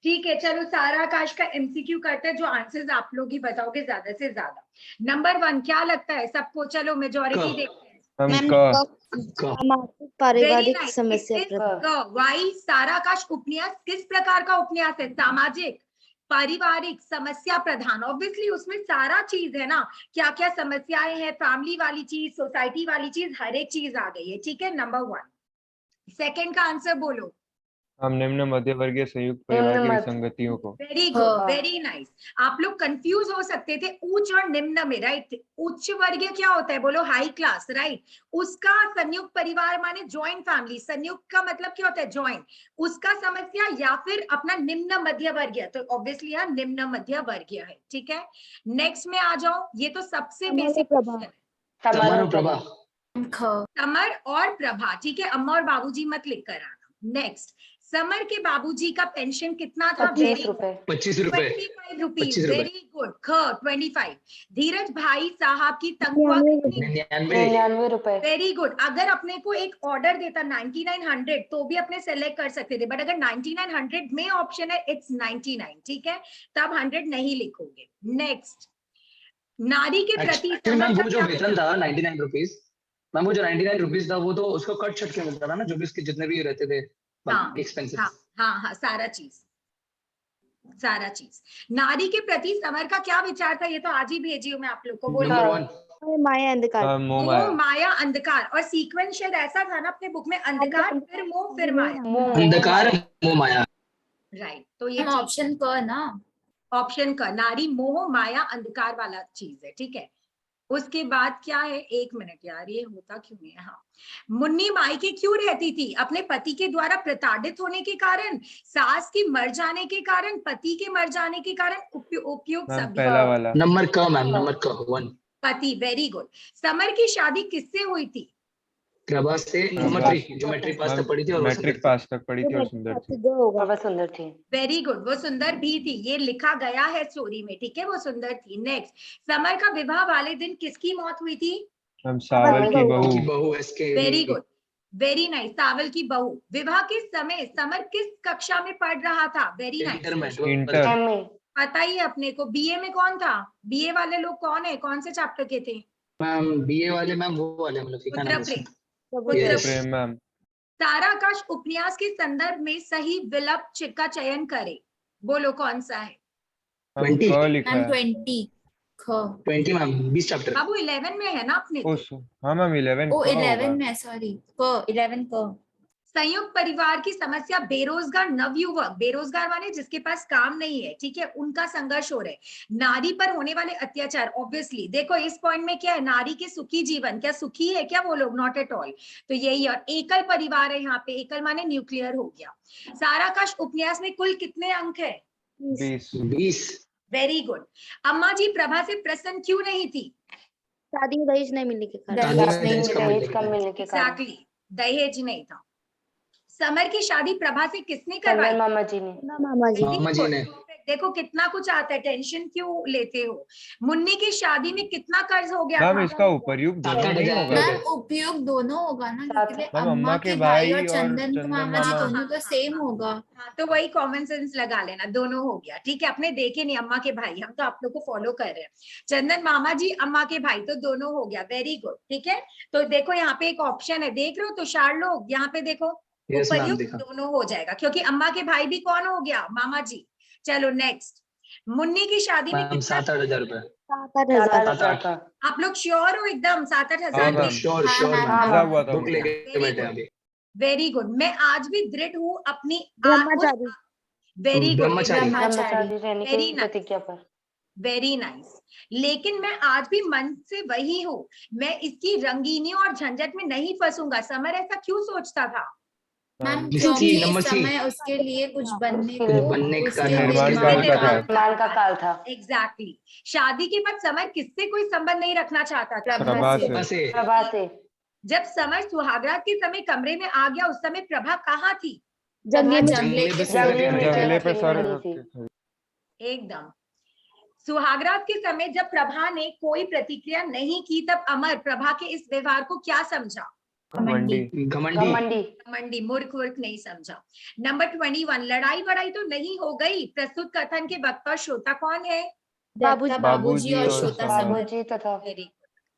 ठीक है, चलो सारा आकाश का एमसीक्यू करते हैं, जो आंसर्स आप लोग ही बताओगे ज्यादा से ज्यादा। नंबर 1 क्या लगता है सबको? चलो मेजॉरिटी देखते हैं। पारिवारिक समस्या वाई सारा आकाश उपन्यास किस प्रकार का उपन्यास है? सामाजिक, पारिवारिक, समस्या प्रधान। ऑब्वियसली उसमें सारा चीज है ना, क्या क्या समस्याएं हैं, फैमिली वाली चीज, सोसाइटी वाली चीज, हर एक चीज आ गई है। ठीक है, नंबर 1। सेकंड का आंसर बोलो। हम निम्न मध्य वर्गीय संयुक्त परिवार की विसंगतियों को। Very good, very nice. आप लोग कंफ्यूज हो सकते थे उच्च और निम्न में, राइट? उच्च वर्गीय क्या होता है? बोलो हाई क्लास, राइट? उसका संयुक्त परिवार माने जॉइंट फैमिली, संयुक्त का मतलब क्या होता है? जॉइंट। उसका समस्या या फिर अपना निम्न मध्य वर्गीय, तो ऑब्वियसली यहाँ निम्न मध्य वर्गीय है। ठीक है, नेक्स्ट में आ जाओ। ये तो सबसे बेसिक क्वेश्चन है। समर और प्रभा। समर और प्रभा, ठीक है, अम्मा और बाबूजी मत लिख कर आना। नेक्स्ट, समर के बाबूजी का पेंशन कितना था? 25 रुपए। 25 रुपीज। Very good. 25। धीरज भाई साहब की तनख्वाह कितनी? 99 रुपए। Very good. अगर अपने को एक ऑर्डर देता 9900 तो भी अपने सेलेक्ट कर सकते थे, बट अगर 9900 में ऑप्शन है, इट्स 99, ठीक है, तब 100 नहीं लिखोगे। नेक्स्ट, नारी के प्रति मैम वो जो वेतन था 99 रुपीज, मैम वो जो 99 रुपीज था वो तो उसको कट छट के मिलता था ना, जो भी उसके जितने भी रहते थे एक्सपेंसेस। हाँ, सारा चीज। नारी के प्रति समर का क्या विचार था? ये तो आज ही भेजी हूँ मैं आप लोग को। बोलो। माया अंधकार। मोह माया अंधकार। और सीक्वेंस शायद ऐसा था ना अपने बुक में, अंधकार फिर मोह फिर माया। अंधकार मोह माया, राइट। तो ये ऑप्शन क ना, ऑप्शन का नारी मोह माया अंधकार वाला चीज है। ठीक है, उसके बाद क्या है? एक मिनट यार, ये होता क्यों नहीं है? हाँ, मुन्नी मायके क्यों रहती थी? अपने पति के द्वारा प्रताड़ित होने के कारण, सास की मर जाने के कारण, पति के मर जाने के कारण, उपयुक्त सब। पहला वाला नंबर क मैम, नंबर क 1। पति। Very good. समर की शादी किससे हुई थी? प्रभा से। नंबर 3 जो मैट्रिक पास तक पढ़ी थी और मैट्रिक पास तक पढ़ी थी और सुंदर थी। वो सुंदर थी। वेरी गुड, वो सुंदर भी थी, ये लिखा गया है स्टोरी में। ठीक है, वो सुंदर थी। नेक्स्ट, समर का विवाह वाले दिन किसकी मौत हुई थी? हम सावल की बहू। Very good, very nice. सावल की बहू। विवाह के समय समर किस कक्षा में पढ़ रहा था? Very nice. इंटर। पता ही है अपने को। बीए में कौन था? बीए वाले लोग कौन है? कौन से चैप्टर के थे? मैम बीए वाले, मैम वो वाले मतलब पुत्र प्रेम मैम। सारा आकाश उपन्यास के संदर्भ में सही विकल्प का चयन करे। बोलो कौन सा है? 20 मैम 20 चैप्टर। अब वो 11 में है ना अपने को। हाँ मैम 11। ओ 11 में, सॉरी, 11 को। संयुक्त परिवार की समस्या बेरोजगार नवयुवक, बेरोजगार माने जिसके पास काम नहीं है, ठीक है, उनका संघर्ष हो रहा है। नारी पर होने वाले अत्याचार। ऑब्वियसली देखो इस पॉइंट में क्या है? नारी के सुखी जीवन। क्या सुखी है क्या वो लोग? Not at all. तो यही। और एकल परिवार है यहाँ पे, एकल माने न्यूक्लियर हो गया। सारा आकाश उपन्यास में कुल कितने अंक है? 20। Very good. अम्मा जी प्रभा से प्रसन्न क्यों नहीं थी? शादी में दहेज नहीं मिलने के कारण। एग्जैक्टली, दहेज नहीं था। समर की शादी प्रभा से किसने करवाई? मामा जी ने। देखो कितना कुछ आता है, टेंशन क्यों लेते हो? मुन्नी की शादी में कितना कर्ज हो गया था? इसका उपयुक्त दोनों नहीं होगा? मैम उपयुक्त दोनों होगा ना, क्योंकि अम्मा के भाई और चंदन के मामा जी दोनों तो सेम होगा। हाँ, तो वही कॉमन सेंस लगा लेना, दोनों हो गया। ठीक है, अपने देखे नहीं अम्मा के भाई, हम तो आप लोग को फॉलो कर रहे हैं। चंदन मामा जी अम्मा के भाई, तो दोनों हो गया। Very good. ठीक है, तो देखो यहाँ पे एक ऑप्शन है, देख रहे हो? तुषार लोग यहाँ पे देखो, उपयुक्त दोनों हो जाएगा, क्योंकि अम्मा के भाई भी कौन हो गया? मामा जी। चलो नेक्स्ट, मुन्नी की शादी में 7-8 हजार रुपए। 7-8 का। आप लोग श्योर हो एकदम? 7-8 हजार? श्योर। Very good. मैं आज भी दृढ़ हूँ अपनी ब्रह्मचारी। Very good, very nice. Very nice. लेकिन मैं आज भी मन से वही हूँ, मैं इसकी रंगीनी और झंझट में नहीं फंसूंगा। समर ऐसा क्यों सोचता था? मैम क्योंकि समय उसके लिए कुछ बनने का काल था। एग्जैक्टली। शादी के बाद समर किससे कोई संबंध नहीं रखना चाहता था? प्रभा से। जब समर सुहागरात के समय कमरे में आ गया, उस समय प्रभा कहाँ थी? जंगले पे। एकदम। सुहागरात के समय जब प्रभा ने कोई प्रतिक्रिया नहीं की, तब अमर प्रभा के इस व्यवहार को क्या समझा? घमंडी घमंडी घमंडी मंडी, मूर्ख वुर्ख नहीं समझा। नंबर 21, लड़ाई वड़ाई तो नहीं हो गई। प्रस्तुत कथन के वक्ता और श्रोता कौन है? दत्ता बाबूजी और और श्रोता समर। समर। बाबूजी तथा वेरी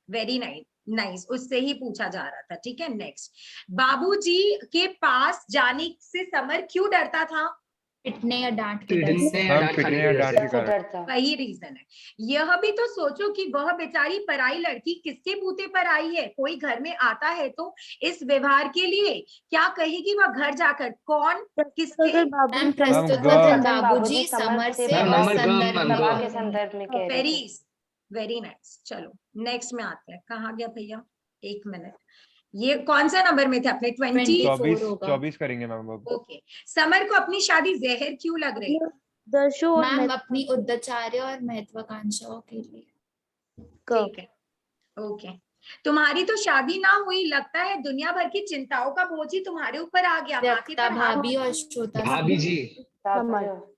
वेरी नाइस नाइस, उससे ही पूछा जा रहा था। ठीक है, नेक्स्ट। बाबूजी के पास जाने से समर क्यों डरता था? पिटने या डांट के डर से। पिटने या मैम डांट खाने पिटने या की डांट वजह के से। कारण। डर था। वही रीजन है। यह भी तो सोचो कि वह बेचारी पराई लड़की किसके बूते पर आई है। कोई घर में आता है तो इस व्यवहार के लिए क्या कहेगी वह घर जाकर? कौन किसके? मैम प्रस्तुत ग। कथन बाबूजी समर से मैम, और नंबर ग, संदर्भ मैम, में ग। सभा के है। संदर्भ में कह रहे वेरी थे। Very nice. चलो नेक्स्ट में आते हैं। कहाँ गया भैया? एक मिनट। ये कौन सा नंबर में थे अपने? 20। 24 होगा। 24 करेंगे मैम अब। ओके। समर को अपनी शादी जहर क्यों लग रही? मैम अपनी उद्देश्य और महत्वाकांक्षाओं के लिए। ठीक है, ओके। तुम्हारी तो शादी ना हुई, लगता है दुनिया भर की चिंताओं का बोझ ही तुम्हारे ऊपर आ गया। माथे दत्ता पर हाथ। भाभी और श्रोता भाभी समर। जी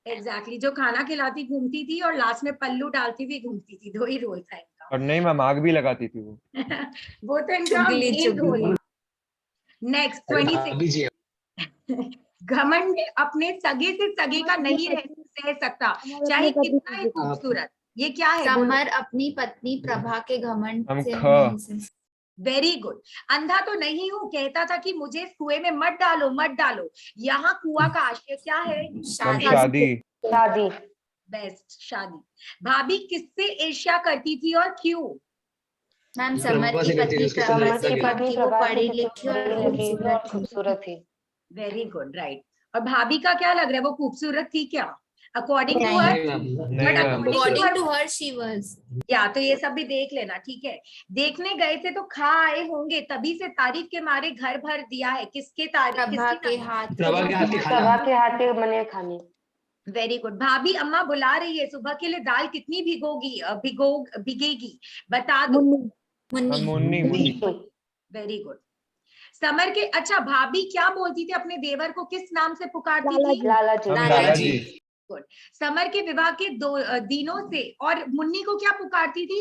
एग्जैक्टली, जो खाना खिलाती घूमती थी और लास्ट में पल्लू डालती हुई घूमती थी। दो ही रोल था इनका। और नहीं मैम आग भी लगाती थी वो। वो तो इनका चुगली, main चुगली। रोल है। नेक्स्ट 26। भाभी जी घमंड में अपने सगे से सगे का नहीं सह सकता, चाहे कितना ही खूबसूरत। ये क्या है? समर अपनी पत्नी प्रभा के घमंड हम से ख। नहीं सह। Very good. अंधा तो नहीं हूँ, कहता था कि मुझे इस कुएं में मत डालो मत डालो। यहाँ कुआं का आशय क्या है? मैम शादी। शादी। शादी बेस्ट, शादी। भाभी किससे ईर्ष्या करती थी और क्यों? मैम समर प्रभा की से करती पत्नी थी, उसके प्रभा समर से की पत्नी क्योंकि वो प्रभा पढ़ी से लिखी और पढ़ी लिखी थी और खूबसूरत थी। खूबसूरत थी। Very good, right. और भाभी का क्या लग रहा है? वो खूबसूरत थी क्या अकॉर्डिंग टू हर? नहीं मैम नहीं but ma'am. According to her, she was। या तो ये सब भी देख लेना। ठीक है, देखने गए थे तो खा आए होंगे, तभी से तारीफ के मारे घर भर दिया है। किसके तारीफ? प्रभा के हाथ प्रभा के हाथ की सभा खाना के हाथ के बने खाने। Very good. भाभी अम्मा बुला रही है, सुबह के लिए दाल कितनी भिगेगी बता दो। Ma'am Munni. Munni Munni. Very good. Summer के, अच्छा भाभी क्या बोलती थी अपने देवर को? किस नाम से पुकारती थी? लाला जी हम लाला लाला जी। जी। समर के विवाह के दिनों से और मुन्नी को क्या पुकारती थी?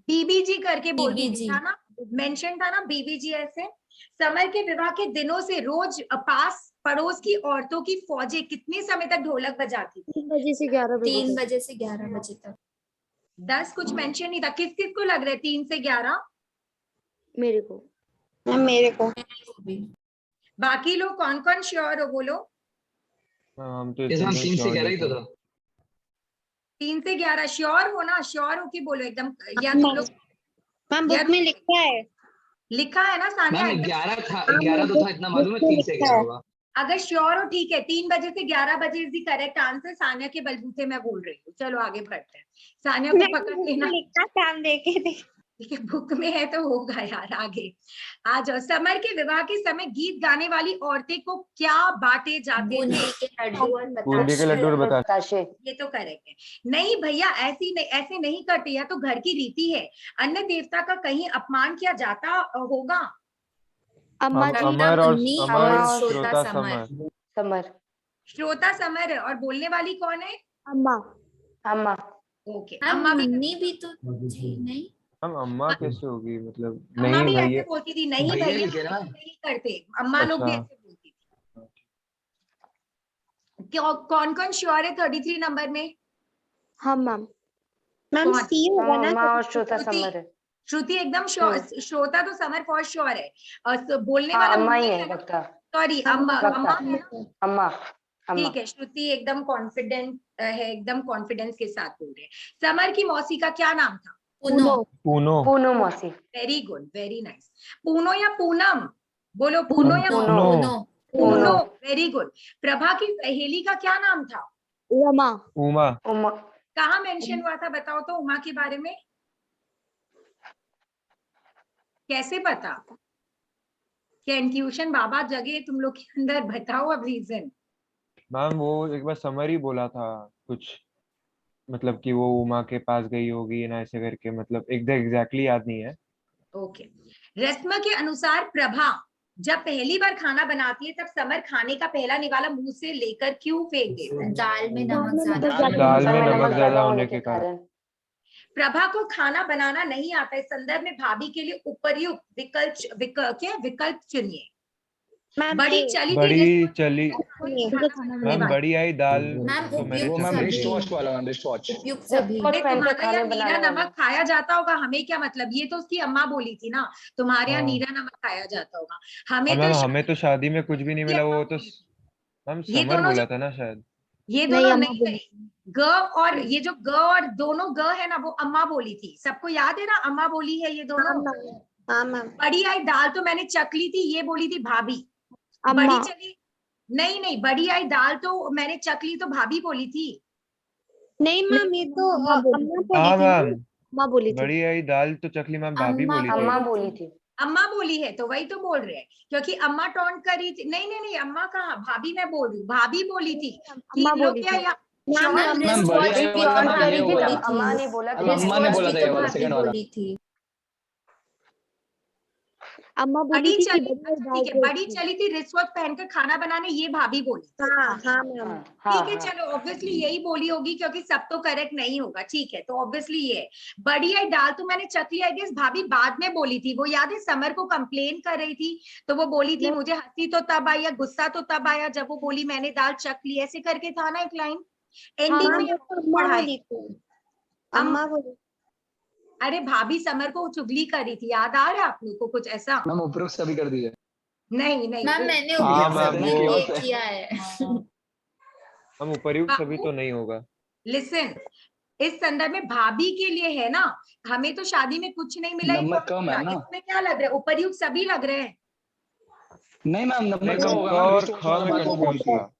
बीबी जी करके बोलती थी, बीबी था ना? मेंशन था ना बीबी जी ऐसे। समर के विवाह के दिनों से रोज पास पड़ोस की औरतों की फौजें कितने समय तक ढोलक बजाती थी? 3 बजे से 11 बजे तक। 10 कुछ मेंशन नहीं था। किस किस को लग रहा है 3 से 11? मेरे को। बाकी लोग कौन कौन श्योर हो? बोलो। मैम हम तो इस इसमें हम तो 3 से श्योर 11 नहीं ही तो थे। था 3 से 11 श्योर हो ना? श्योर हो कि बोलो एकदम। या तुम लोग या बुक में लिखा है। लिखा है ना सानिया? मैम एकदम 11 था 11 तो था इतना मालूम है 3 से 11 होगा अगर श्योर हो ठीक है। 3 बजे से 11 बजे is the correct answer. Sania के बलबूते मैं बोल रही हूँ। चलो आगे बढ़ते हैं। सानिया को पकड़ लेना। लिखा काम देखे थे। ठीक है, बुक में है तो होगा यार। आगे आ जाओ। समर के विवाह के समय गीत गाने वाली औरतें को क्या बांटे जाते बूंदी थे? के लड्डू और बूंदी के लड्डू और बताशे। बताशे। ये तो करेक्ट है। नहीं भैया, ऐसे नहीं करते। या तो घर की रीति है। अन्य देवता का कहीं अपमान किया जाता होगा। हम दत्ता अमर और मुन्नी अमर और श्रोता श्रोता समर। समर। श्रोता समर है और बोलने वाली कौन है? अम्मा। ओके, मैम अम्मा भी। मुन्नी भी तो थी नहीं? हम अम्मा कैसे होगी मतलब? अम्मा नहीं भी ऐसे भैया। बोलती थी। नहीं भैया भैया लिखे ना नहीं करते। अम्मा लोग भी अच्छा। ऐसे बोलती थी। कौन कौन श्योर है 33 नंबर में? मैम कौन? सी होगा ना। अम्मा और श्रोता श्रुति। समर है। श्रुति एकदम श्योर। श्रोता तो समर फॉर श्योर है। और बोलने हाँ वाला अम्मा ही मुन्नी है पक्का। सॉरी अम्मा। पक्का। अम्मा है ना? अम्मा। अम्मा। ठीक है, श्रुति एकदम कॉन्फिडेंट है। एकदम कॉन्फिडेंस के साथ बोल रहे हैं। समर की मौसी का क्या नाम था? पुनो। पूनो। पूनो मौसी। Very good, very nice. Puno या पूनम? बोलो पूनो या पूनो। पुनो। पूनो। Very good. प्रभा की सहेली का क्या नाम था? उमा। उमा। उमा। कहाँ मेंशन हुआ था बताओ तो उमा के बारे में? कैसे पता? क्या इंट्यूशन बाबा जगे तुम लोग के अंदर? बताओ अब रीजन। मैम वो एक बार समर ही बोला था कुछ, मतलब कि वो उमा के पास गई होगी ना ऐसे करके, मतलब एग्जैक्टली याद नहीं है। ओके। रस्म के अनुसार प्रभा जब पहली बार खाना बनाती है तब समर खाने का पहला निवाला मुंह से लेकर क्यों फेंक देता है? दाल में नमक ज्यादा। दाल में नमक ज्यादा होने के कारण। प्रभा को खाना बनाना नहीं आता, इस संदर्भ में भाभी के लिए उपर्युक्त विकल्प चुनिए। मैम बड़ी ए, चली थी बड़ी चली खाना मैम, बड़ी आई दाल मैम तो मैंने वो उपयुक्त मैम चखली रिस्ट सभी, थी। वॉच वाला मैम, रिस्ट वॉच। उपयुक्त सभी। रिस्ट वॉच पहन के तुम्हारे खाने यहाँ नीरा बनाने वाला। नमक खाया जाता होगा, हमें क्या मतलब, ये तो उसकी अम्मा बोली थी ना, तुम्हारे यहाँ हाँ नीरा नमक खाया जाता होगा, हमें हाँ तो मैम, हमें तो शादी में कुछ भी नहीं मिला, वो तो मैम ये समर दोनों बोला जो था ना शायद। ये नहीं दोनों अम्मा नहीं बोली। नहीं ग और ये जो ग और दोनों ग है ना, वो अम्मा बोली थी, सबको याद है ना, अम्मा बोली है ये हाँ दोनों। मैम, हाँ मैम, बड़ी आई दाल तो मैंने चखली थी, ये बोली थी भाभी। अम्मा। बड़ी चली नहीं नहीं, बड़ी आई दाल तो मैंने चखली तो भाभी बोली थी। नहीं मैम, ये तो अम्मा बोली हाँ थी ना, मैम, अम्मा बोली थी। बड़ी आई दाल तो चखली मैम, भाभी अम्मा बोली थी। अम्मा बोली बोली थी। थी। अम्मा बोली है तो वही तो बोल रहे हैं, क्योंकि अम्मा टॉन्ट करी थी। नहीं नहीं नहीं, अम्मा कहाँ, भाभी मैं बोल रही हूँ, भाभी बोली थी कि अम्मा इन लोग बोली क्या थी। या मैम मैम मैम रिस्ट बड़ी वॉच आई भी वाला तो मैम भाभी ये थी बोली जब थी, अम्मा ने बोला था अब रिस्ट अम्मा ने वॉच बोला भी था तो ये वाला, भाभी सेकंड वाला। बोली थी। अम्मा बोली बड़ी थी कि चली, बड़ी अच्छा दाल ठीक है, बड़ी थी। चली थी रिश्वत पहनकर खाना बनाने, ये भाभी बोली। हाँ हाँ मैम, हाँ हाँ ठीक है हाँ। चलो, ऑब्वियसली यही बोली होगी क्योंकि सब तो करेक्ट नहीं होगा, ठीक है, तो ऑब्वियसली ये है। बड़ी आई दाल तो मैंने चखली, आई गेस भाभी बाद में बोली थी, वो याद है समर को कंप्लेन कर रही थी, तो वो बोली थी मुझे हंसी तो तब आई या गुस्सा तो तब आया जब वो बोली मैंने दाल चख ली, ऐसे करके था ना एक लाइन हाँ एंडिंग मैम, में। वो तो अम्मा पढ़ाई बोली थी, अम्मा बोली। अरे भाभी समर को चुगली करी थी, याद आ रहा है आप लोग को कुछ ऐसा? मैम उपरोक्त सभी कर दीजिए। नहीं नहीं मैम वो- मैंने हाँ उपयुक्त मैम, सभी वो ये किया है। हम उपर्युक्त सभी बाबू तो नहीं होगा। लिसन, इस संदर्भ में भाभी के लिए है ना, हमें तो शादी में कुछ नहीं मिला, ये नंबर कौन कम है सा? ना। इसमें क्या लग रहा है, उपर्युक्त सभी लग रहे हैं। नहीं मैम, नंबर नहीं कम मैम, होगा क मैम, और रिस्ट वॉच ख वाला में बात हो कंफ्यूज गई। था।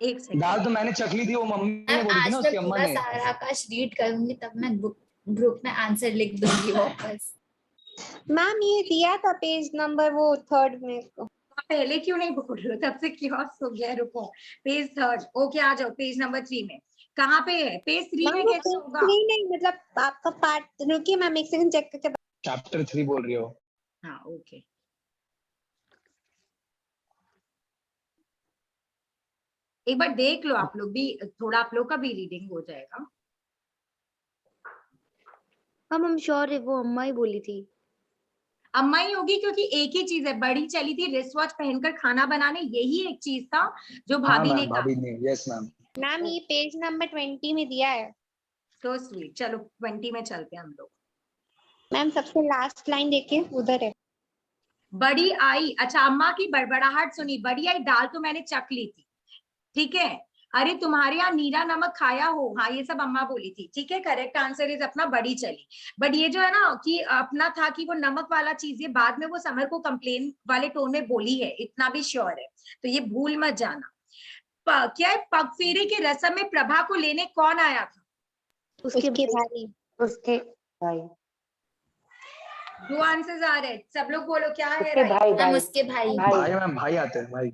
एक सेकंड, दाल तो मैंने चखली थी, वो मम्मी ने मैम बोली थी आज ना, मैं उसकी अम्मा पूरा ने। सारा आकाश रीड करूंगी, तब मैं ग्रुप में आंसर लिख दूंगी वापस। मैम ये दिया था पेज नंबर वो 3rd में। पहले क्यों नहीं बोल रहे हो, तब से क्योस हो गया, रुको। पेज 3 ओके, आ जाओ पेज नंबर 3 में, कहाँ पे है? पेज 3 में मैम कैसे होगा? नहीं नहीं, मतलब आपका पार्ट, रुकिए मैम एक सेकंड चेक करके। चैप्टर 3 बोल रही हो। हाँ ओके, एक बार देख लो आप लोग भी, थोड़ा आप लोग का भी रीडिंग हो जाएगा। हम श्योर है वो अम्मा ही बोली थी। अम्मा ही होगी, क्योंकि एक ही चीज है, बड़ी चली थी रिस्ट वॉच पहनकर खाना बनाने, यही एक चीज था जो हाँ भाभी ने मैम, कहा। भाभी ने, यस मैम। मैम ये पेज नंबर 20 में दिया है। तो स्वीट, चलो 20 में चलते हैं हम लोग। मैम सबसे लास्ट लाइन देखिए, उधर है। बड़ी आई, अच्छा अम्मा की बड़बड़ाहट सुनी, बड़ी आई दाल तो मैंने चख ली थी, ठीक है। अरे तुम्हारे यहाँ नीरा नमक खाया हो, हाँ ये सब अम्मा बोली थी, ठीक है, करेक्ट आंसर इज अपना बड़ी चली। बट ये जो है ना कि अपना था कि वो नमक वाला चीज, ये बाद में वो समर को कंप्लेन वाले टोन में बोली है, इतना भी श्योर है, तो ये भूल मत जाना। क्या है, पगफेरे के रस्म में प्रभा को लेने कौन आया था? उसके भाई। उसके भाई। दो आंसर्स आ रहे हैं, सब लोग बोलो क्या है उसके राइट? भाई मैम भाई उसके भाई। भाई मैम, भाई आते हैं भाई।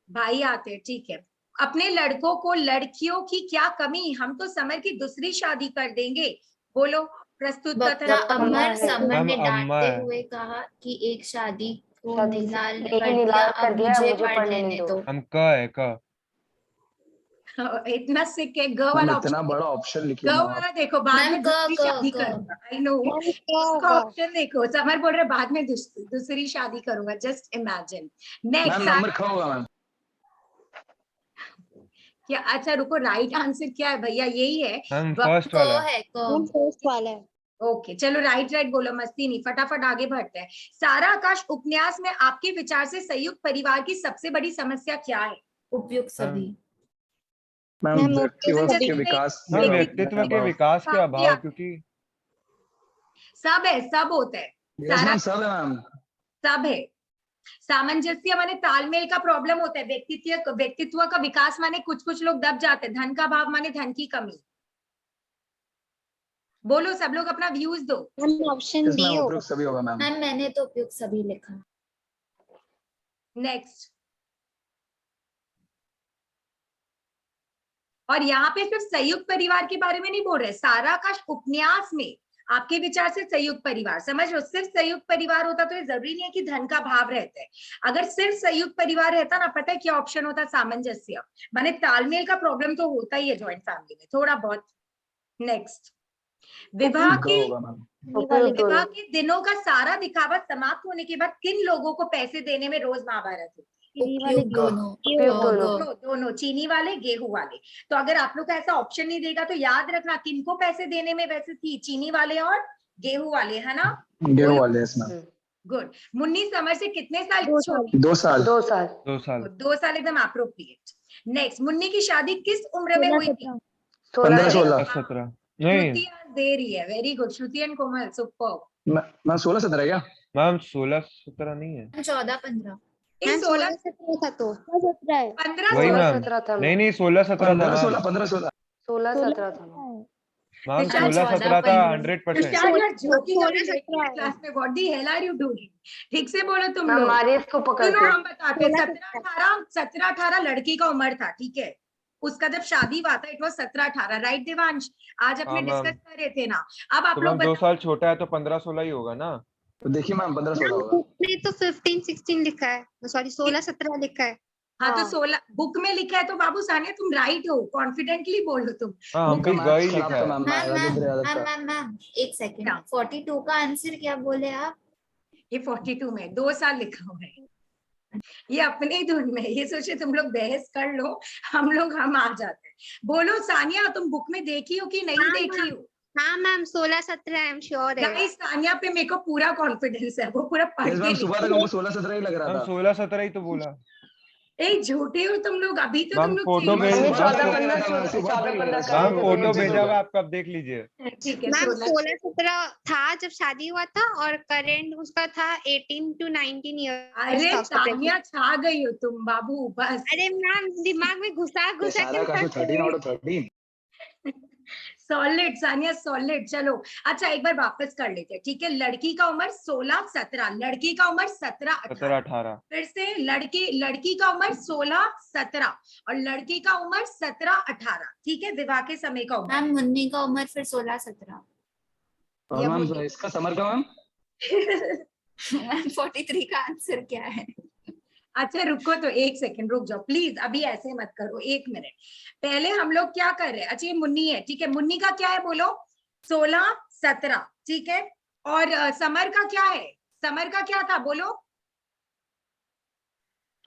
भाई आते हैं, ठीक है। अपने लड़कों को लड़कियों की क्या कमी, हम तो समर की दूसरी शादी कर देंगे, बोलो प्रस्तुत वक्ता कथन। अम्मा अमर है। समर मैम ने अम्मा डांटते है। हुए कहा कि एक शादी को शादी से निलाल ने यही कर दिया, निलाल कर अब दिया, मुझे मुझे पढ़ लेने दो। हम क है, क। इतना सिक है, ग मैम वाला इतना ऑप्शन, बड़ा ऑप्शन ग लिखिए मैम आप। वाला देखो, बाद मैम में क दूसरी क शादी क करूंगा, आई नो। मैम क्या इसका होगा? ऑप्शन देखो, समर बोल रहे बाद में दूसरी शादी करूंगा, just imagine. Ma'am next number ख होगा मैम। क्या, अच्छा रुको, राइट आंसर क्या है भैया, यही है मैम वक्त। फर्स्ट क वाला। है मैम क। फर्स्ट वाला है। ओके चलो, राइट राइट बोलो, मस्ती नहीं, फटाफट आगे बढ़ते हैं। सारा आकाश उपन्यास में आपके विचार से संयुक्त परिवार की सबसे बड़ी समस्या क्या है? उपयुक्त सभी। मैम मैम व्यक्तित्व जैसे के नहीं, विकास मैम के व्यक्तित्व के अभाव। विकास के अभाव, क्योंकि सब है, सब होता है, यस सारा मैम, सब है मैम। सब है। सामंजस्य माने तालमेल का प्रॉब्लम होता है, व्यक्तित्व का विकास माने कुछ कुछ लोग दब जाते हैं, धन का अभाव माने धन की कमी। बोलो सब लोग अपना व्यूज दो। Ma'am option yes D ma'am, होगा। उपरोक्त सभी होगा मैम। मैम मैंने तो उपयुक्त सभी लिखा। नेक्स्ट, और यहाँ पे सिर्फ संयुक्त परिवार के बारे में नहीं बोल रहे, सारा का उपन्यास में आपके विचार से संयुक्त परिवार, समझ लो, सिर्फ संयुक्त परिवार होता तो ये जरूरी नहीं है कि धन का भाव रहता है। अगर सिर्फ संयुक्त परिवार रहता ना, पता है क्या ऑप्शन होता? सामंजस्य, माने तालमेल का प्रॉब्लम तो होता ही है ज्वाइंट फैमिली में थोड़ा बहुत। नेक्स्ट, विवाह गो के होगा मैम। उपयुक्त विवाह दोनों। के दिनों का सारा दिखावा समाप्त होने के बाद किन लोगों को पैसे देने में रोज महाभारत होती है? उपयुक्त दोनों। उपयुक्त दोनों। दोनों दोनों, चीनी वाले गेहूं वाले। तो अगर आप लोग का ऐसा ऑप्शन नहीं देगा तो याद रखना किनको पैसे देने में वैसे थी, चीनी वाले और गेहूं वाले, है ना? गेहूं वाले yes ma'am. Good. Munni summer से कितने साल 2 साल। छोटी? 2 साल। 2 साल। 2 साल। 2 साल एकदम अप्रोप्रिएट। नेक्स्ट, मुन्नी की शादी किस उम्र में हुई थी? 15 16 17 नहीं श्रुति आज दे रही है, very good. Shruti and Komal, super. मैं 16 17 क्या? मैम 16 17 नहीं है। 14 15। इस 16 17 था तो 17 है। 15 वही 16 मैम। 17 था नहीं मैम। नहीं 16 17 था 15 16 मैम। 15 16 16 17 था मैम। मैम तुषार 16 17 था 14 100%। तुषार, you are joking 16 अपने लड़की 17 के क्लास में। What the hell are you doing? ठीक से बोलो तुम मैम लोग। मारियस को सुनो, पकड़ते। हम बताते हैं। 16 17 18 लड़की का उम्र था, ठीक है? उसका जब शादी हुआ था इट वाज 17 18, राइट देवांश? आज अपने हाँ, मैम। डिस्कस कर रहे थे ना। अब आप तो लोग मैम 2 बताओ। साल छोटा है तो 15 16 ही होगा ना। तो देखिए मैम 15 16 होगा। बुक में तो 15 16 लिखा है, सॉरी 16 17 लिखा है। हाँ तो हाँ। 16 बुक में लिखा है तो बाबू सानिया तुम राइट हो, कॉन्फिडेंटली बोलो तुम। हाँ हम बुक भी में गई खराब लिखा था है। Ma'am. Ma'am Rajendra Yadav ma'am का। मैम मैम एक सेकंड, क्या? 42 का आंसर क्या बोले आप? ये 42 में 2 साल लिखा हुआ है। ये अपने ही धुन में, ये सोचे तुम लोग बहस कर लो, हम आ जाते हैं। बोलो सानिया, तुम बुक में देखी हो कि नहीं हाँ, देखी हो? हाँ मैम 16 17 आई एम श्योर है। गाइस, सानिया पे मेरे को पूरा कॉन्फिडेंस है, वो पूरा पढ़ यस के मैम सुबह तक लिखी। हमको 16 17 ही लग रहा मैम था। 16 17 ही तो बोला। ए झूठे हो तुम लोग, अभी तो मैम तुम लोग फोटो चेंज भेज- हमें हो। मैम 14 फो- 15 14 14 15 14 मैम फोटो चीज भेजा होगा। हुआ आप कब देख लीजिए। ठीक है, मैम 16 16 17 था जब शादी हुआ था और करंट उसका था 18 to 19 ईयर्स अरे था उसका pregnant। सानिया छा गई हो तुम बाबू, बस। अरे मैम दिमाग में घुसा घुसा सारा का 13 out of 13। Solid Sania, solid. चलो अच्छा, एक बार वापस कर लेते हैं, ठीक है? लड़की का उम्र 16 17, लड़की का उम्र 17 17 18। 18। फिर से लड़की का उम्र 16 17 और लड़की का उम्र 17 18, ठीक है? विवाह के समय का उम्र। मैम मुन्नी का उम्र फिर 16 17। और मैम इसका समर का मैम मैम 43 का आंसर क्या है? अच्छा रुको तो, एक सेकंड रुक जाओ प्लीज, अभी ऐसे मत करो, 1 मिनट। पहले हम लोग क्या कर रहे हैं? अच्छा ये मुन्नी है, ठीक है? मुन्नी का क्या है बोलो? 16 17, ठीक है? और समर का क्या है? समर का क्या था बोलो?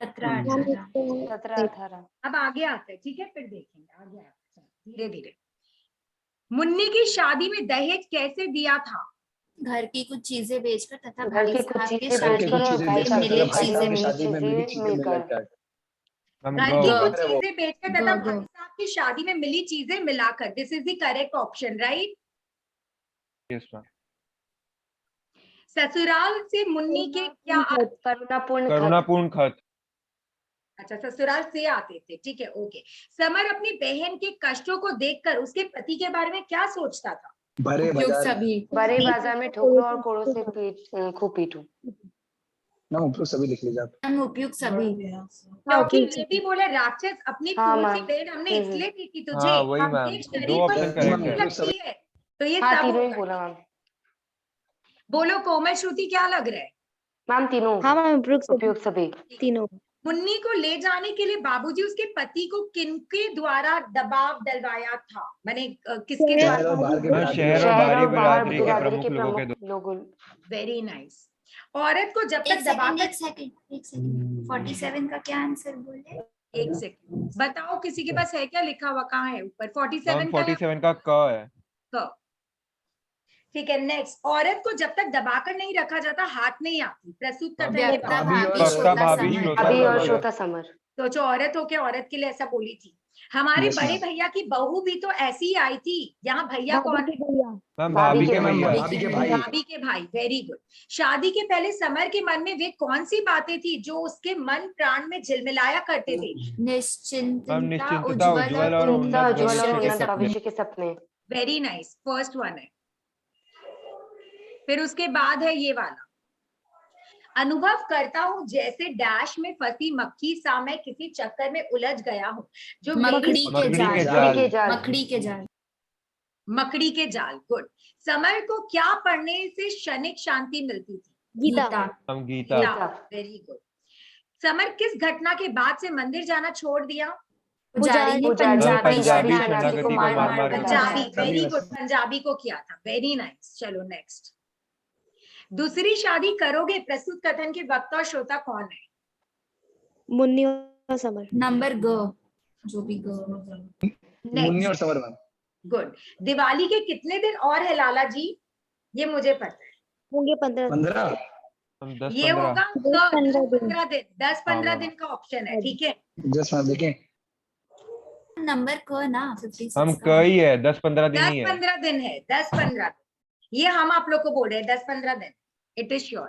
17 18। 17 18। अब आगे आते हैं, ठीक है? फिर देखेंगे आगे आते हैं धीरे धीरे। मुन्नी की शादी में दहेज कैसे दिया था? घर की कुछ चीजें बेचकर तथा घर भाई की कुछ साहब की चीजें शादी बेचकर और में भाई साहब मिले की चीजें शादी में शादी में मिली चीजें मिलकर। मैम घर की गो। कुछ चीजें बेचकर तथा गो। भाई साहब की शादी में मिली चीजें मिलाकर। This is the correct option, right? Yes ma'am. ससुराल से मुन्नी के क्या करुणापूर्ण खत। करुणापूर्ण खत। अच्छा, ससुराल से आते थे, ठीक है, ओके। समर अपनी बहन के कष्टों को देखकर उसके पति के बारे में क्या सोचता था? भरे उपयुक्त बाजार सभी। बड़े बाजार में ठोकरो और कोड़ों से खूब पीटूं। मैम उपयुक्त सभी लिख लीजिए आप। मैम उपयुक्त सभी। क्योंकि ये भी बोले राक्षस अपनी हाँ, खून सी मैम। बहन हमने इसलिए दी थी तुझे। हाँ वही मैम, एक 2 शरीर पर ऑप्शन भूख करेक्ट है। लगती है, तो ये हाँ सब तीनों ही होगा। बोला मैम। बोलो कोमल, श्रुति क्या लग रहा है? मैम तीनों हाँ मैम उपयुक्त सभी। तीनों। मुन्नी को ले जाने के लिए बाबूजी उसके पति को किनके द्वारा दबाव डलवाया था? मैंने किसके शहर द्वारा? और बाहर के मैम बिरादरी शहर लोग। और शहर बाहरी और बाहर बिरादरी के बिरादरी प्रमुख के लोगों के प्रमुख लोगों। Very nice. औरत को जब एक तक सेकंड दबाकर, एक सेकंड एक सेकंड, 47 का क्या आंसर बोले? एक सेकंड बताओ, किसी के पास है क्या लिखा हुआ? कहाँ है ऊपर? मैम 47 का या 47 का क है। क? ठीक है, नेक्स्ट। औरत को जब तक दबाकर नहीं रखा जाता हाथ नहीं आती। प्रस्तुत करता है ये व्यक्ता बात। भाभी और भाभी व्यक्ता श्रोता भाभी समर। श्रोता अभी और समर। श्रोता समर। तो जो औरत होके औरत के लिए ऐसा बोली थी। हमारे Yes, बड़े ma'am. भैया की बहू भी तो ऐसी ही आई थी। यहाँ भैया कौन है? मैम भाभी भाभी के के मैम भैया। भाभी के भाई। भाभी के भाई, वेरी गुड। शादी के पहले समर के मन में वे कौन सी बातें थी जो उसके मन प्राण में झिलमिलाया करते थे? मैम निश्चिंतता, निश्चिंतता, उज्ज्वल उज्ज्वल और और चिंता उन्नत उज्ज्वल और भविष्य के उन्नत सपने। भविष्य के सपने। वेरी नाइस, फर्स्ट वन है। फिर उसके बाद है ये वाला। अनुभव करता हूँ जैसे डैश में फंसी मक्खी सा मैं किसी चक्कर में उलझ गया हूँ जो मेरी मकड़ी के मकड़ी के जाल। जाल। के जाल। मकड़ी के जाल। मकड़ी के जाल, गुड। समर को क्या पढ़ने से क्षणिक शांति मिलती थी? गीता। हम गीता। गीता। Very good. समर किस घटना के बाद से मंदिर जाना छोड़ दिया? पुजारी ने पुजारी, पंजाबी पंजाबी शरणार्थी शरणार्थी को को मार मार मार मार कर के पंजाबी, मारा। वेरी बस। गुड, पंजाबी को किया था, वेरी नाइस। चलो नेक्स्ट। दूसरी शादी करोगे, प्रस्तुत कथन के वक्ता और श्रोता कौन है? मुन्नी और समर। नंबर ग, जो भी ग। मुन्नी नेक्स्ट, और समर मैम। गुड। दिवाली के कितने दिन और है लाला जी? ये मुझे पता है। होंगे 15 15। हम 10 ये 15 होगा 15 दिन। 15 दिन, 10-15 हाँ, दिन का ऑप्शन है, ठीक है। जस्ट मैम देखें। नंबर क ना 56 हम का। कई है 10-15 दिन ही है। 10-15 दिन है, 10-15। ये हम आप लोग को बोल रहे हैं 10-15 दिन, इट इज श्योर,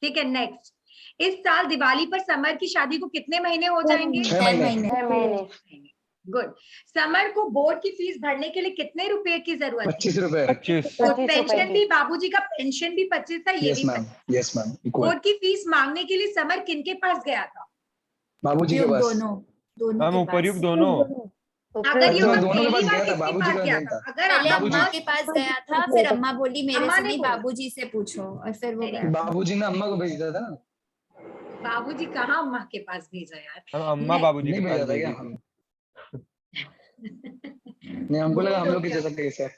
ठीक है। नेक्स्ट, इस साल दिवाली पर समर की शादी को कितने महीने हो जाएंगे? 6 6 महीने। 6 महीने। गुड। समर को बोर्ड की फीस भरने के लिए कितने रुपए की जरूरत थी? 25 रुपए। 25 तो 25 पेंशन रुपए भी, की। बाबूजी का पेंशन भी 25 था, ये यस भी ma'am, 25। Yes ma'am, equal. Board की फीस मांगने के लिए समर किनके पास गया था? बाबूजी के उपयुक्त पास। दोनों हम के उपर्युक्त पास। दोनों। अगर ये तो होगा दोनों के पहली पास बार गया था, किसके बाबूजी पास का गया नहीं था? था। अगर पहले बाबूजी। अम्मा के पास गया था, फिर अम्मा बोली मेरे अम्मा से ने नहीं, बोला। बाबूजी से पूछो, और फिर वो Very गया था। बाबूजी ने अम्मा को भेजा था ना। बाबूजी कहाँ अम्मा के पास भेजा यार? हम अम्मा Next. बाबूजी के नहीं पास भेजा था क्या? भेजी थी। नहीं, हमको लगा हम बोर्ड लोग की हो जगह पे सर।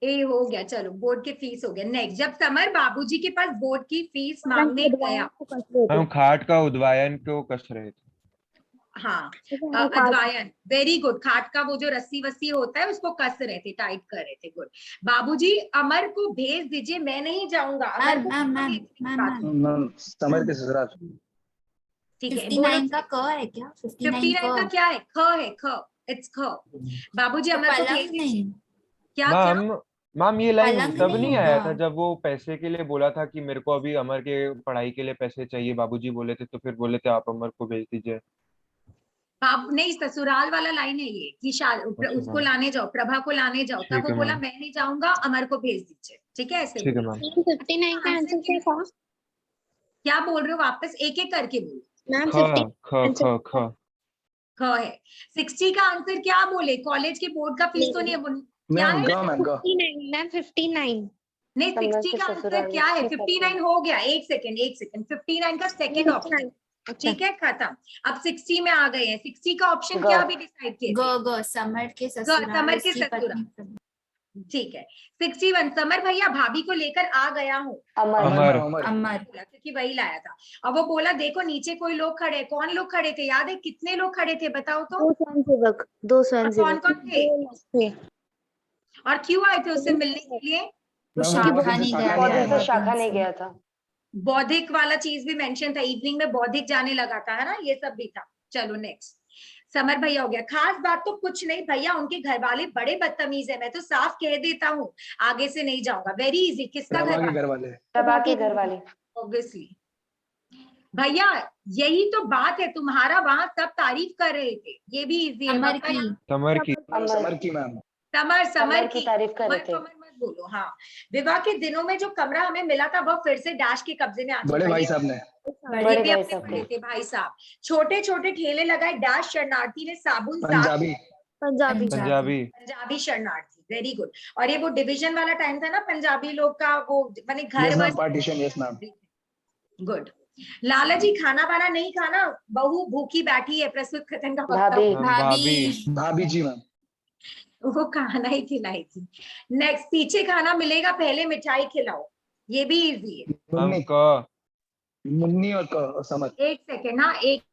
ए हो गया, चलो बोर्ड के फीस हो गया। नेक्स्ट, जब समर बाबूजी के पास बोर्ड की फीस मांगने गया, हम खाट का उद्वायन को कस रहे थे। हाँ, अद्वायन, वेरी गुड। खाट का वो जो रस्सी वस्सी होता है उसको कस रहे थे, टाइट कर रहे थे, गुड। बाबूजी अमर को भेज दीजिए, मैं नहीं जाऊंगा। अमर को मैम कहाँ मैम भेजने की मैम बात है? मैम, समर के ससुराल। ठीक है, बोलो। 59 का क है क्या? 59 59 का क। क्या है? ख है, ख, इट्स ख। बाबूजी तो अमर को भेज पलंग दीजिए। नहीं, क्या क्या? मैम मैम ये लाइन पलंग तब नहीं नहीं आया था होगा। जब वो पैसे के लिए बोला था कि मेरे को अभी अमर के पढ़ाई के लिए पैसे चाहिए, बाबूजी बोले थे, तो फिर बोले थे आप अमर को भेज दीजिए। बाप नहीं, ससुराल वाला लाइन है ये कि अच्छा उसको मैम, लाने जाओ, प्रभा को लाने जाओ, तब ठीक वो है बोला मैम, मैं नहीं जाऊंगा, अमर को भेज दीजिए, ठीक है, ऐसे ठीक है बोला। मैम। 59 का आंसर क्या था? क्या बोल रहे हो? वापस एक एक करके बोलो। मैम ख 50 ख ख ख ख है। 60 का आंसर क्या बोले? कॉलेज के बोर्ड का फीस तो नहीं है, क्या मैम है? गा, मैम गा। 59 मैम 59। नहीं, समर 60 के का आंसर ससुराल क्या है? में 59 हो गया, एक सेकंड 59 का सेकंड ऑप्शन, अच्छा, ठीक है, खत्म। अब 60 में आ गए हैं। 60 का ऑप्शन ग। क्या अभी डिसाइड किए थे? ग समर के ससुराल, समर के उसकी ससुराल, पत्नी प्रभा। ठीक है। 61, समर भैया भाभी को लेकर आ गया हूँ, अमर। अमर अमर। मैम, अमर। अमर। बोला क्योंकि वही लाया था। अब वो बोला देखो नीचे कोई लोग खड़े हैं। कौन लोग खड़े थे? याद है कितने लोग खड़े थे? बताओ तो। 2 स्वयंसेवक, 2 और स्वयंसेवक। कौन कौन थे? और क्यों आए थे उससे मिलने के लिए? वो मैम, शाखा बौद्धिक से नहीं शाखा गया नहीं बौद्धिक आया से था। शाखा नहीं गया था। बौद्धिक वाला चीज भी मेंशन था, इवनिंग में बौद्धिक जाने लगा था, है ना, ये सब भी था। चलो नेक्स्ट, समर भैया हो गया। खास बात तो कुछ नहीं भैया, उनके घर वाले बड़े बदतमीज है, मैं तो साफ कह देता हूँ, आगे से नहीं जाऊंगा। Very easy. किसका प्रभा के घर घर वाले। प्रभा के घर वाले। ऑब्वियसली भैया, यही तो बात है, तुम्हारा वहां सब तारीफ कर रहे थे, ये भी इजी है। अमर बताया। की। समर की। अमर। समर की मैम। समर अमर की तारीफ कर रहे थे। अमर मत बोलो। हाँ, विवाह के दिनों में जो कमरा हमें मिला था वह फिर से डैश के कब्जे में आ बड़े चुका भाई है। साहब ने। बड़े ये भी भाई अपने साहब बड़े के। थे भाई साहब। छोटे छोटे ठेले लगाए डैश शरणार्थी ने, साबुन साथ, पंजाबी। पंजाबी। पंजाबी। पंजाबी शरणार्थी, वेरी गुड। और ये वो डिवीजन वाला टाइम था ना पंजाबी लोग का, वो माने घर यस मैम, वर। पार्टीशन। Yes ma'am. गुड। लाला जी खाना वाना नहीं खाना, बहू भूखी बैठी है, प्रस्तुत कथन का वक्ता भाभी। हम भाभी। भाभी। भाभी जी मैम। वो खाना ही खिलाई थी। नेक्स्ट, पीछे खाना मिलेगा पहले मिठाई खिलाओ, ये भी इजी है। हम मुन्नी। क मुन्नी और क और समर। एक सेकेंड, हाँ एक।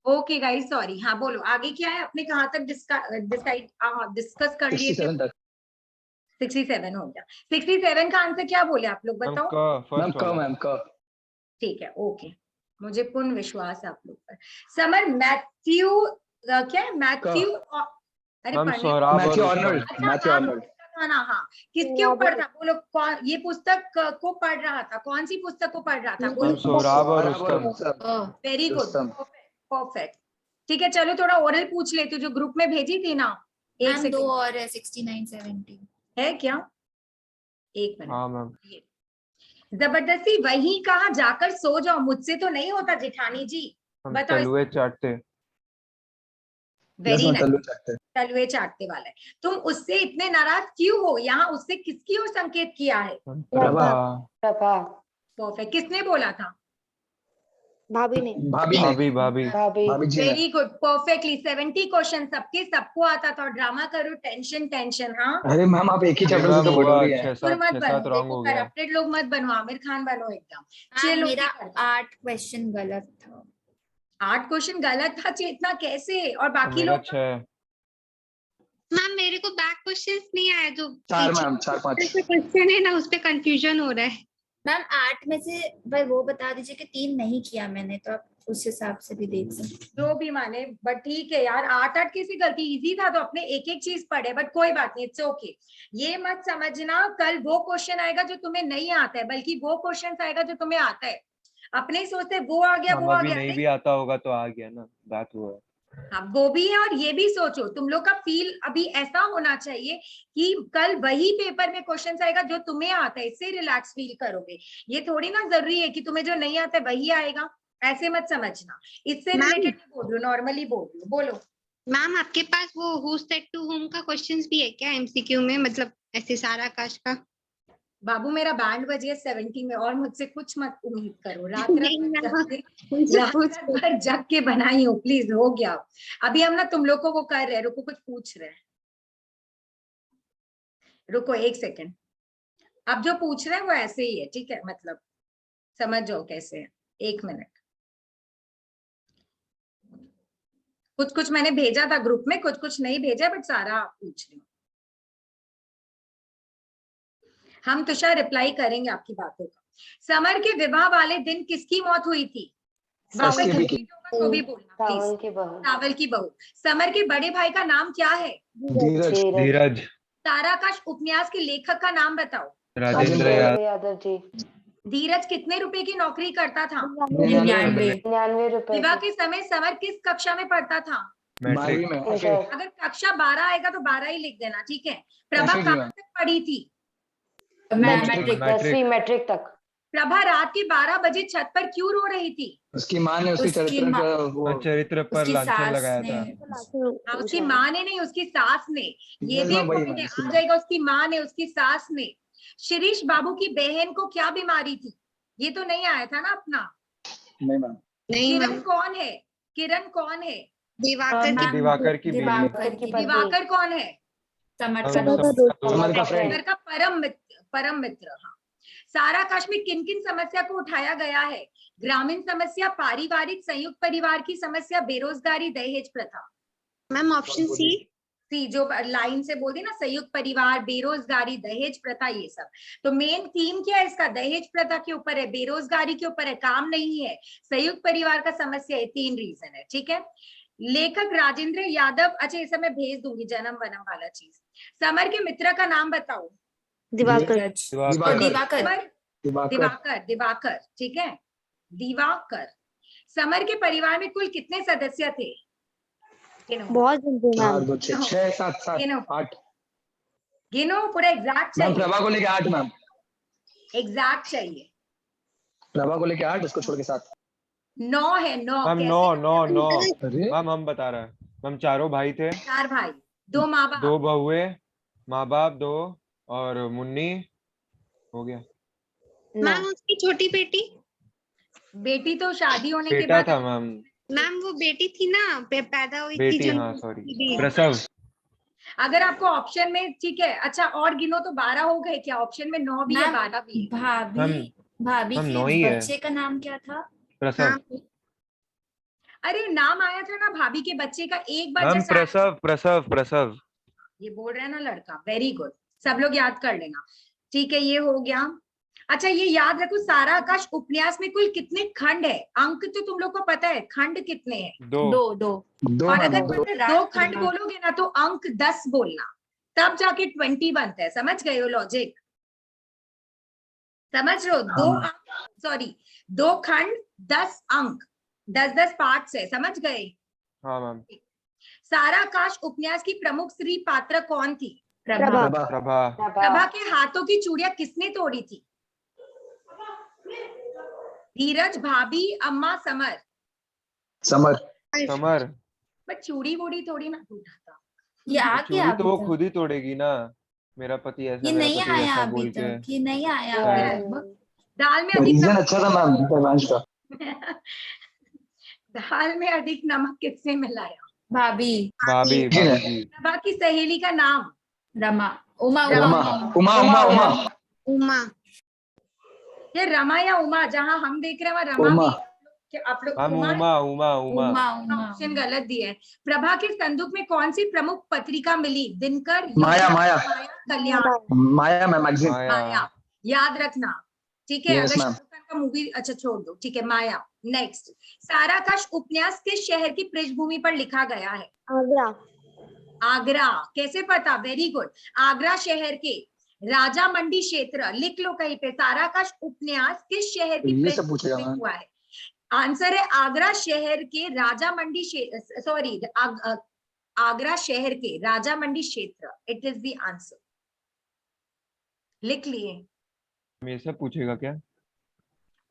Okay guys, sorry. हाँ बोलो आगे क्या है, अपने कहाँ तक डिस्कस कर लिए थे? 67 तक। 67 हो गया। 67 का आंसर क्या बोले आप लोग, हम बताओ। क मैम फर्स्ट क, वाला। मैम क। ठीक है, ओके, मुझे पूर्ण विश्वास है आप लोग पर। समर मैथ्यू, क्या है मैथ्यू? अरे हम पढ़ने सोहराब और मैथ्यू रुस्तम। आर्नल्ड। अच्छा, मैथ्यू हाँ आर्नल्ड। पुस्तक था ना, हाँ। किसके ऊपर था बोलो? कौन ये पुस्तक को पढ़ रहा था? कौन सी पुस्तक को पढ़ रहा था? हम बोलो। सोहराब और सोहराब और Rustam. Rustam. Very good, Rustam. Perfect. ठीक है, चलो थोड़ा ओरल पूछ लेती हूँ, जो ग्रुप में भेजी थी ना। एक मैम 2 सेकंड, और है, 69 70। है क्या? एक मिनट। हाँ मैम। जबरदस्ती वही कहा जाकर सो जाओ, मुझसे तो नहीं होता जेठानी जी। हम बताओ तलुए चाटते। वेरी मैम नाइस, तल्लू चाटते हैं। तलवे चाटते वाला है। तुम उससे इतने नाराज क्यों हो? यहाँ उससे किसकी ओर संकेत किया है? प्रभा प्रभा परफेक्ट। किसने बोला था? भाभी ने। भाभी ने, भाभी भाभी भाभी भाभी जी ने। Very good, perfectly. 70 क्वेश्चन सबके सबको आता था। और ड्रामा करो, टेंशन टेंशन। हाँ, अरे मैम आप एक ही चैप्टर से मैम तो हुआ बटोरी है। 6-7 मत बनो, 6-7 रॉन्ग देखो हो गया। करप्टेड लोग मत बनो, आमिर खान बनो एकदम। मैम चलो मेरा ठीक है। 8 क्वेश्चन गलत था। 8 क्वेश्चन गलत था चेतना, कैसे? और और बाकी मेरा लोग? 6। मैम मेरे को बैक क्वेश्चंस नहीं आया, जो 4 मैम 4-5 क्वेश्चन है ना उस पे कंफ्यूजन हो रहा है। मैम 8 में से पर वो बता दीजिए कि 3 नहीं किया मैंने, तो आप उस हिसाब से भी देख सकते। जो भी माने, बट ठीक है यार। 8 कैसी गलती? इजी था तो अपने एक एक चीज पढ़े, बट कोई बात नहीं, इट्स ओके। ये मत समझना कल वो क्वेश्चन आएगा जो तुम्हें नहीं आता है, बल्कि वो क्वेश्चन आएगा जो तुम्हें आता है। अपने ही सोचते वो आ गया, हम वो आ अभी गया। नहीं नहीं, भी आता होगा तो आ गया ना, बात हुआ है। हाँ वो भी है। और ये भी सोचो, तुम लोग का फील अभी ऐसा होना चाहिए कि कल वही पेपर में क्वेश्चन आएगा जो तुम्हें आता है, इससे रिलैक्स फील करोगे। ये थोड़ी ना जरूरी है कि तुम्हें जो नहीं आता है वही आएगा, ऐसे मत समझना। इससे मैम। रिलेटेड बोल रही हूँ, नॉर्मली बोल रही हूँ। बोलो। मैम आपके पास वो हु सेड टू हुम का क्वेश्चंस भी है क्या एमसीक्यू में, मतलब ऐसे सारा आकाश का? बाबू मेरा बैंड बजे 70 में, और मुझसे कुछ मत उम्मीद करो। रात नहीं रात मैम, भर जग के, मुझे रात पूछ रात भर जग के बनाई हूँ। प्लीज हो गया। अभी हम ना तुम लोग को वो कर रहे हैं, रुको कुछ पूछ रहे हैं, रुको 1 सेकेंड। अब जो पूछ रहे हैं वो ऐसे ही है, ठीक है? मतलब समझ जाओ कैसे है। 1 मिनट। कुछ कुछ मैंने भेजा था ग्रुप में, कुछ कुछ नहीं भेजा, बट सारा पूछ रही हूँ। हम तुषार रिप्लाई करेंगे आपकी बातों का। समर के विवाह वाले दिन किसकी मौत हुई थी? वापस SKB की। repeat होगा तो भी बोलना सावन प्लीज। की बहू सावल की बहू। समर के बड़े भाई का नाम क्या है? धीरज धीरज ताराकाश उपन्यास के लेखक का नाम बताओ। राजेंद्र यादव। यादव जी। धीरज कितने रुपए की नौकरी करता था? 99। 99 रुपए विवाह की। के समय समर किस कक्षा में पढ़ता था? 12वीं मैट्रिक। में। Okay inter. अगर कक्षा 12 आएगा तो 12 ही लिख देना, ठीक है? प्रभा ऐसे जी कहाँ मैम। तक पढ़ी थी? Ma'am matric. मैट्रिक। 10वीं मैट्रिक तक। प्रभा रात के 12 बजे छत पर क्यों रो रही थी? उसकी माँ ने उसके उसकी चरित्र माँ- का वो चरित्र पर उसकी लांछन सास लगाया ने। था। हाँ, उसकी माँ ने नहीं, उसकी सास ने। ये Yes, भी मैम, वही point मैम, है, उसकी आ माँ। जाएगा। उसकी माँ ने, उसकी सास ने। शिरीष बाबू की बहन को क्या बीमारी थी? ये तो नहीं आया था ना अपना। नहीं मैम। नहीं किरण मैम, कौन है? किरण कौन है? दिवाकर की मैम, दिवाकर की बीवी। दिवाकर की पत्नी। दिवाकर कौन है? समर हम का सब दोस्त। का दोस्त। समर का फ्रेंड। समर का परम मित्र, परम मित्र। हाँ। सारा आकाश में किन किन समस्या को उठाया गया है? ग्रामीण समस्या, पारिवारिक संयुक्त परिवार की समस्या, बेरोजगारी, दहेज प्रथा। Ma'am option C. सी जो लाइन से बोल दी ना, संयुक्त परिवार, बेरोजगारी, दहेज प्रथा, ये सब। तो मेन थीम क्या है इसका? दहेज प्रथा के ऊपर है, बेरोजगारी के ऊपर है, काम नहीं है, संयुक्त परिवार का समस्या है। 3 रीजन है, ठीक है? लेखक राजेंद्र यादव। अच्छा ये सब मैं भेज दूंगी, जन्म वनम वाला चीज। समर के मित्र का नाम बताओ। दिवाकर। दिवाकर। दिवाकर। समर, दिवाकर, दिवाकर, ठीक है? दिवाकर। समर के परिवार में कुल कितने सदस्य थे? गिनो, बहुत जन थे 4 मैम। 2 6 6 7 7 गिनो। 8 गिनो, पूरा एग्जैक्ट मैम। चाहिए, प्रभा को लेके 8 मैम। एग्जैक्ट चाहिए। प्रभा को लेके 8, उसको छोड़ के 7। 9 है, 9 मैम कैसे? 9 अरे मैम हम बता रहे हैं। मैम 4 भाई थे, 4 भाई, 2 माँ 2 बाप। बहुए, माँ बाप 2 और मुन्नी हो गया। मैम उसकी छोटी बेटी। बेटी तो शादी होने के बेटा बाद। था मैम। मैम वो बेटी थी ना, पैदा हुई थी बेटी, जो। हाँ सॉरी, प्रसव। अगर आपको ऑप्शन में, ठीक है, अच्छा और गिनो तो 12 हो गए क्या? ऑप्शन में 9 भी है, मैम 12 भी है। भाभी हम के 9 ही है। बच्चे का नाम क्या था? प्रसव। हाँ अरे नाम आया था ना भाभी के बच्चे का एक बार, मैम जैसा प्रसव प्रसव प्रसव। ये बोल रहा है ना लड़का। वेरी गुड, सब लोग याद कर लेना, ठीक है? ये हो गया। अच्छा ये याद रखो, सारा आकाश उपन्यास में कुल कितने खंड है? अंक तो तुम लोग को पता है, खंड कितने हैं? 2 दो। 2 और मैम। अगर 2 2 खंड बोलोगे ना तो अंक 10 बोलना, तब जाके 20 बनता है। समझ गए हो लॉजिक? समझ रहे हो? 2 अंक, सॉरी 2 खंड 10 अंक, 10-10 पार्ट्स है। समझ गए? हाँ मैम। सारा आकाश उपन्यास की प्रमुख स्त्री पात्र कौन थी? प्रभा। प्रभा। प्रभा। प्रभा के हाथों की चूड़ियां किसने तोड़ी थी? धीरज, भाभी, अम्मा, समर। समर। समर। बट चूड़ी वूड़ी थोड़ी ना टूटा था। ये आ चूड़ी गया तो वो अभी खुद ही तोड़ेगी ना, मेरा पति तक, ऐसा, ये मेरा नहीं पति आया वैसा अभी बोल के। तक, ये नहीं आया Right. अभी लगभग। दाल में अधिक रीजन नमक अच्छा था मैम देवांश का। दाल में अधिक नमक किसने मिलाया? भाभी भाभी जी भाभी ने। जी। प्रभा की सहेली का नाम? रमा, उमा रमा। उमा उमा उमा उमा उमा उमा। ये रमा या उमा? जहां हम देख रहे हैं वहां रमा उमा। भी है। आप लोग हम उमा उमा उमा उमा उमा उमा ऑप्शन गलत दिए है। प्रभा के संदूक में कौन सी प्रमुख पत्रिका मिली? दिनकर, माया, युगल, माया। कल्याण? माया मैम मैगजीन। माया। माया, याद रखना, ठीक है? Yes, अगर ma'am. शाहरुख खान का मूवी, अच्छा छोड़ दो, ठीक है। माया। नेक्स्ट, साराकाश उपन्यास किस शहर की पृष्ठभूमि पर लिखा गया है? आगरा। आगरा। कैसे पता? Very good. आगरा शहर के राजा मंडी क्षेत्र, लिख लो कहीं पे, साराकाश उपन्यास किस शहर की ये सब पूछेगा पृष्ठभूमि मैम। हुआ है? आंसर है आगरा शहर के राजा मंडी क्षेत्र, सॉरी, आगरा शहर के राजा मंडी क्षेत्र। It is the answer. लिख लिए? ये सब पूछेगा क्या?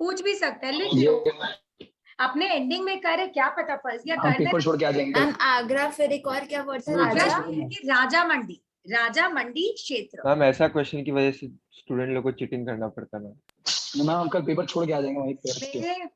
पूछ भी सकता है, लिख लो। अपने एंडिंग में करे, क्या पता फंस गया, हम कर पेपर छोड़ के आ जाएंगे। मैम आगरा, फिर एक और क्या वर्ड था? आगरा राजा शहर के राजा मंडी, राजा मंडी क्षेत्र। मैम ऐसा क्वेश्चन की वजह से स्टूडेंट लोग को चीटिंग करना पड़ता ना। मैम हम कल पेपर छोड़ के आ जाएंगे वहीं पे। मेरे,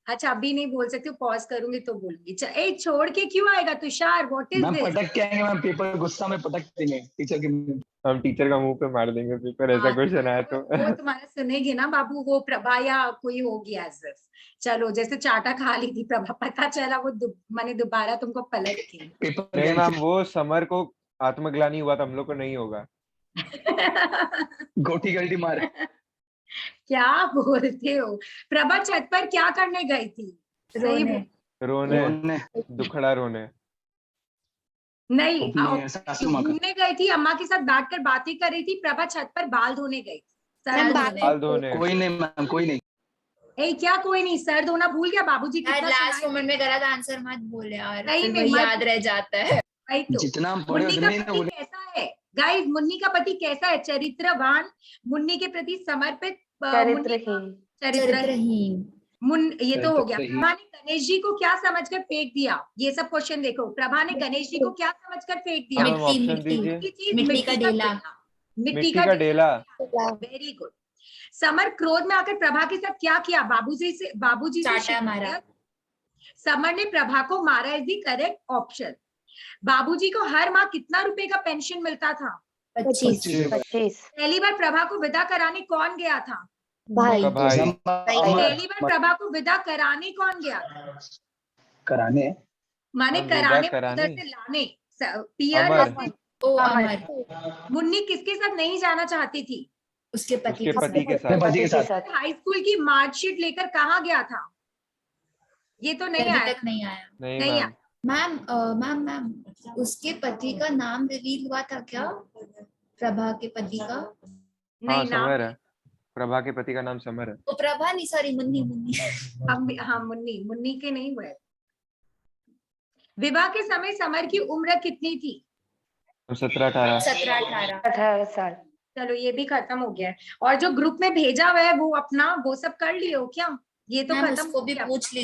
अच्छा अभी नहीं बोल सकती, पॉज करूंगी तो बोलूंगी। ए, छोड़ के क्यों आएगा Tushar? What is ma'am this? पटक के आएंगे मैम, पेपर गुस्सा में पटक देंगे टीचर के मुंह। हम टीचर का मुंह पे मार देंगे पेपर, ऐसा क्वेश्चन आया तो। वो तुम्हारा सुनेगी ना बाबू, वो प्रभा या कोई होगी एज इफ। चलो, जैसे चाटा खा ली थी प्रभा, पता चला वो मैंने दोबारा तुमको पलट की। पेपर नहीं मैम, वो समर को आत्मग्लानि हुआ था, हम लोग को नहीं होगा। गोटी गलटी मार। क्या बोलते हो? प्रभा छत पर क्या करने गई थी? सही रोने। रोने, उन्होंने दुखड़ा रोने। नहीं, अपनी सासू माँ का। घूमने गई थी, अम्मा के साथ बैठकर बातें कर रही थी। प्रभा छत पर बाल धोने गई थी। सर मैम, धोने। बाल धोने। कोई नहीं मैम, कोई नहीं। ए, क्या कोई नहीं? सर धोना भूल गया? बाबूजी यार कितना लास्ट सुनाए मोमेंट में गलत आंसर मत बोले यार, नहीं, फिर नहीं, वही मत। याद रह जाता है। वही तो। जितना हम पढ़े मुन्नी उतना का ही ना पति बोले। कैसा है गाइस? मुन्नी का पति कैसा है? चरित्रवान, मुन्नी के प्रति समर्पित, चरित्रहीन। चरित्रहीन। चरित्रहीन। ये तो हो गया। चरित्रहीन। प्रभा ने गणेश जी को क्या समझकर फेंक दिया? ये सब क्वेश्चन देखो। प्रभा ने गणेश जी को क्या समझकर फेंक दिया? हाँ मैम, मिट्टी, ऑप्शन मिट्टी। दीजिए। दूसरी चीज, मिट्टी का ढेला। मिट्टी मिट्टी का ढेला। Very good. समर क्रोध में आकर प्रभा के साथ क्या किया? बाबूजी से चाटा मारा। शिकायत। समर ने प्रभा को मारा इज द करेक्ट ऑप्शन। बाबूजी को हर माह कितना रुपए का पेंशन मिलता था? 25। 25। पहली बार प्रभा को विदा कराने कौन गया था? भाई। का भाई। पहली बार प्रभा को विदा कराने कौन गया था? कराने। माने विदा कराने, कराने? उधर से लाने। पियर अमर। लस्सी। ओ अमर, मुन्नी किसके साथ नहीं जाना चाहती थी? उसके पति उसके पति के अपने साथ। पति के साथ। हाई स्कूल की मार्कशीट लेकर कहाँ गया था? ये तो नहीं अभी आया। तक नहीं आया। नहीं नहीं मैम, मैम मैम उसके पति का नाम रिवील हुआ था क्या? प्रभा के पति का? हाँ नहीं, नाम समर है। प्रभा के पति का नाम समर है। ओ प्रभा नहीं, सॉरी, मुन्नी। हाँ, मुन्नी के नहीं हुए। विवाह के समय समर की उम्र कितनी थी? 17-18। 17-18। 18 साल। चलो, ये भी खत्म हो गया है। और जो ग्रुप में भेजा हुआ है वो अपना वो सब कर लियो क्या? ये तो मैम खत्म उसको हो भी गया। पूछ लीजिए।